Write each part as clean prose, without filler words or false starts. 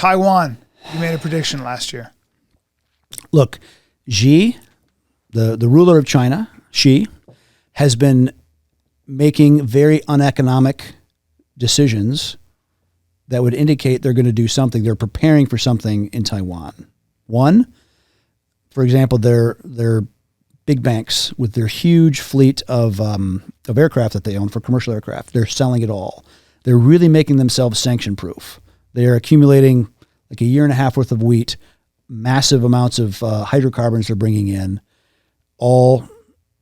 Taiwan. You made a prediction last year. Look, Xi, the ruler of China, Xi, has been making very uneconomic decisions that would indicate they're going to do something. They're preparing for something in Taiwan. One, for example, their big banks with their huge fleet of aircraft that they own for commercial aircraft, they're selling it all. They're really making themselves sanction-proof. They're accumulating like a year and a half worth of wheat, massive amounts of hydrocarbons they're bringing in. All,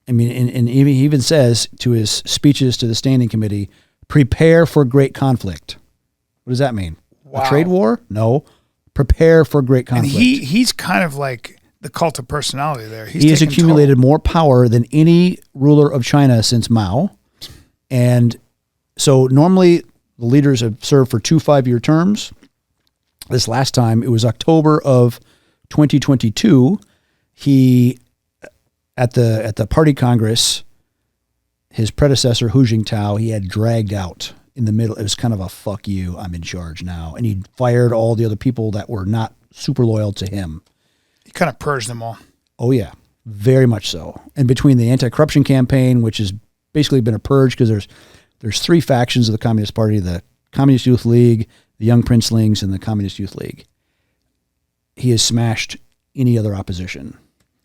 I mean, and he even says to his speeches to the standing committee, prepare for great conflict. What does that mean? Wow. A trade war? No. Prepare for great conflict. And he's kind of like the cult of personality there. He has accumulated more power than any ruler of China since Mao. And so normally the leaders have served for 2 5-year terms. This last time, it was October of 2022. He, at the party congress, his predecessor, Hu Jintao, he had dragged out in the middle. It was kind of a fuck you, I'm in charge now. And he fired all the other people that were not super loyal to him. He kind of purged them all. Oh, yeah, very much so. And between the anti-corruption campaign, which has basically been a purge because there's 3 factions of the Communist Party, the Communist Youth League, the Young Princelings, and the Communist Youth League. He has smashed any other opposition.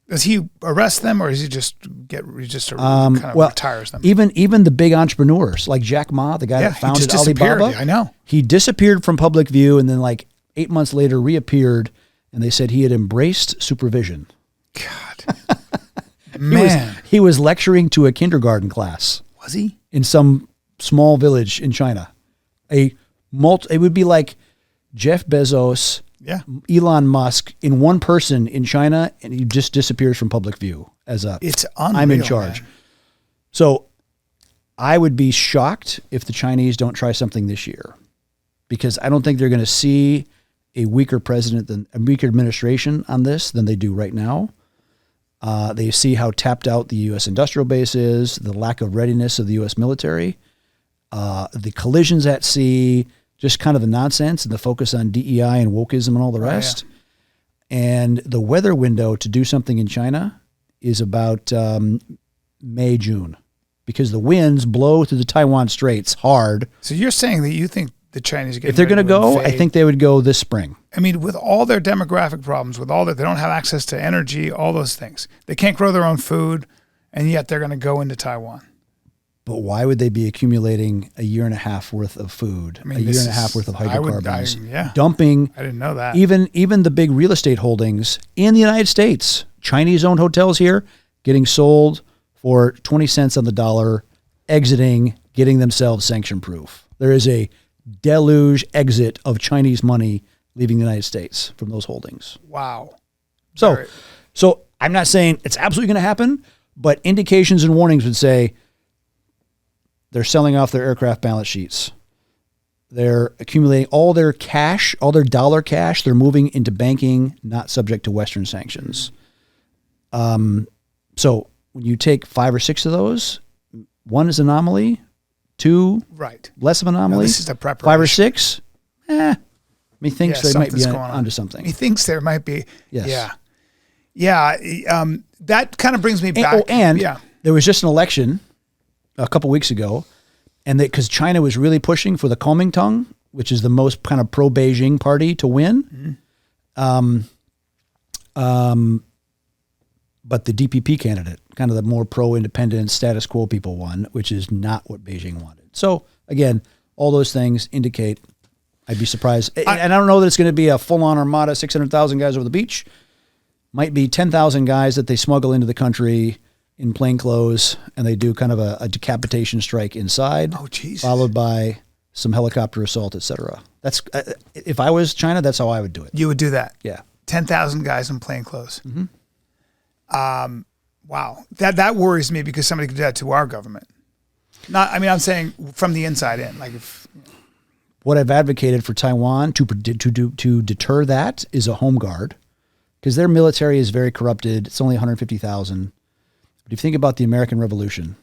Does he arrest them, or does he just kind of retires them? Even the big entrepreneurs like Jack Ma, the guy that founded Alibaba. I know. He disappeared from public view, and then like 8 months later reappeared, and they said he had embraced supervision. God, man, he was lecturing to a kindergarten class. Was he? In some small village in China. It would be like Jeff Bezos, Elon Musk in one person in China, and he just disappears from public view as it's unreal, I'm in charge. Man. So I would be shocked if the Chinese don't try something this year, because I don't think they're going to see a weaker administration on this than they do right now. They see how tapped out the U.S. industrial base is, the lack of readiness of the U.S. military, the collisions at sea, just kind of the nonsense and the focus on DEI and wokeism and all the rest. And the weather window to do something in China is about May, June, because the winds blow through the Taiwan Straits hard. So you're saying that you think the Chinese are getting if they're going to go, invade. I think they would go this spring. I mean, with all their demographic problems, with all that, they don't have access to energy, all those things. They can't grow their own food, and yet they're going to go into Taiwan. But why would they be accumulating a year and a half worth of food, a year and a half worth of hydrocarbons, dumping? I didn't know that. Even the big real estate holdings in the United States, Chinese-owned hotels here, getting sold for 20 cents on the dollar, exiting, getting themselves sanction-proof. There is a deluge exit of Chinese money leaving the United States from those holdings. Wow. So I'm not saying it's absolutely going to happen, but indications and warnings would say they're selling off their aircraft balance sheets. They're accumulating all their cash, all their dollar cash. They're moving into banking, not subject to Western sanctions. So when you take 5 or 6 of those, 1 is anomaly, 2 less of anomaly. No, this is a preparation. 5 or 6, methinks they might be onto something. He thinks there might be. Yes. Yeah. That kind of brings me back. There was just an election a couple weeks ago, and because China was really pushing for the Kuomintang, which is the most kind of pro-Beijing party to win. But the DPP candidate, kind of the more pro-independent status quo people won, which is not what Beijing wanted. So again, all those things indicate I'd be surprised. And I don't know that it's going to be a full-on armada, 600,000 guys over the beach. Might be 10,000 guys that they smuggle into the country in plain clothes, and they do kind of a decapitation strike inside, followed by some helicopter assault, etc. That's if I was China, that's how I would do it. You would do that? Yeah. 10,000 guys in plain clothes. Wow. That worries me, because somebody could do that to our government. I'm saying from the inside in. What I've advocated for Taiwan to deter that is a home guard, because their military is very corrupted. It's only 150,000. But if you think about the American Revolution,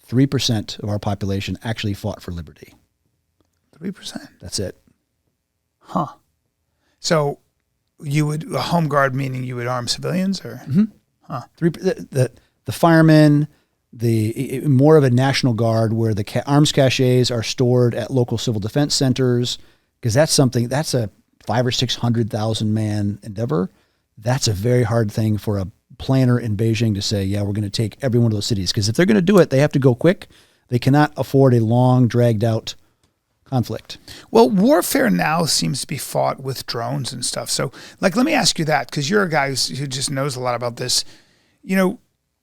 3% of our population actually fought for liberty. 3%? That's it. Huh. So you would a home guard meaning you would arm civilians or The firemen, more of a national guard where the arms caches are stored at local civil defense centers, because that's a 500,000 or 600,000 man endeavor. That's a very hard thing for a planner in Beijing to say, yeah, we're going to take every one of those cities, because if they're going to do it, they have to go quick. They cannot afford a long, dragged out conflict. Well, warfare now seems to be fought with drones and stuff. So, let me ask you that, because you're a guy who just knows a lot about this.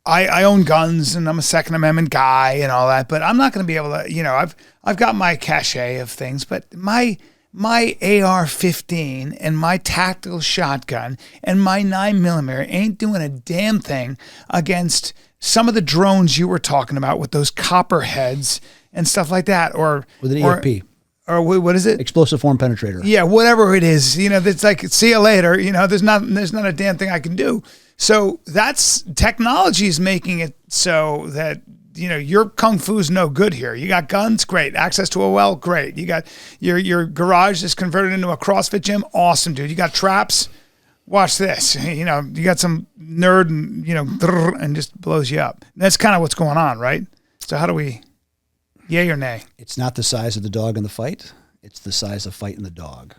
I own guns and I'm a Second Amendment guy and all that, but I'm not going to be able to. I've got my cachet of things, but my AR-15 and my tactical shotgun and my 9mm ain't doing a damn thing against some of the drones you were talking about with those copperheads and stuff like that, or with an EFP. Or what is it? Explosive form penetrator. Yeah, whatever it is. That's like, see you later. There's not a damn thing I can do. So that's technology is making it so that, your kung fu is no good here. You got guns, great. Access to a well, great. You got your garage is converted into a CrossFit gym, awesome, dude. You got traps, watch this. You got some nerd and just blows you up. That's kind of what's going on, right? So how do we, yay or nay? It's not the size of the dog in the fight. It's the size of fighting the dog.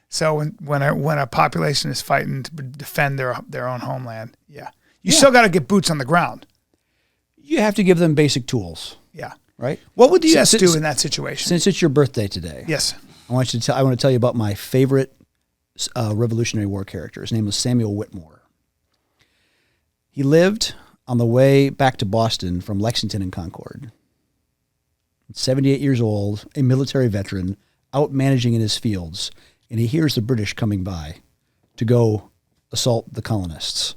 So when a population is fighting to defend their own homeland, you still got to get boots on the ground. You have to give them basic tools. Yeah. Right? What would the U.S. do in that situation? Since it's your birthday today. Yes. I want to tell you about my favorite Revolutionary War character. His name was Samuel Whitmore. He lived on the way back to Boston from Lexington and Concord. 78 years old, a military veteran, out managing in his fields, and he hears the British coming by to go assault the colonists.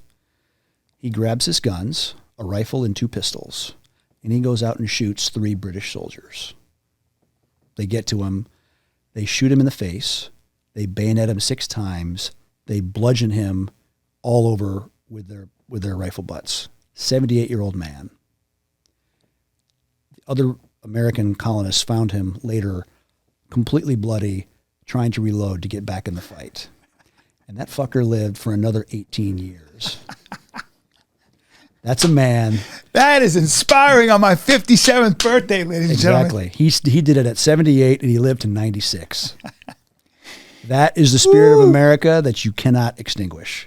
He grabs his guns, a rifle and 2 pistols, and he goes out and shoots 3 British soldiers. They get to him. They shoot him in the face. They bayonet him 6 times. They bludgeon him all over with their rifle butts. 78-year-old man. The other American colonists found him later completely bloody, trying to reload to get back in the fight. And that fucker lived for another 18 years. That's a man. That is inspiring on my 57th birthday, ladies and gentlemen. Exactly. He did it at 78 and he lived to 96. That is the spirit of America that you cannot extinguish.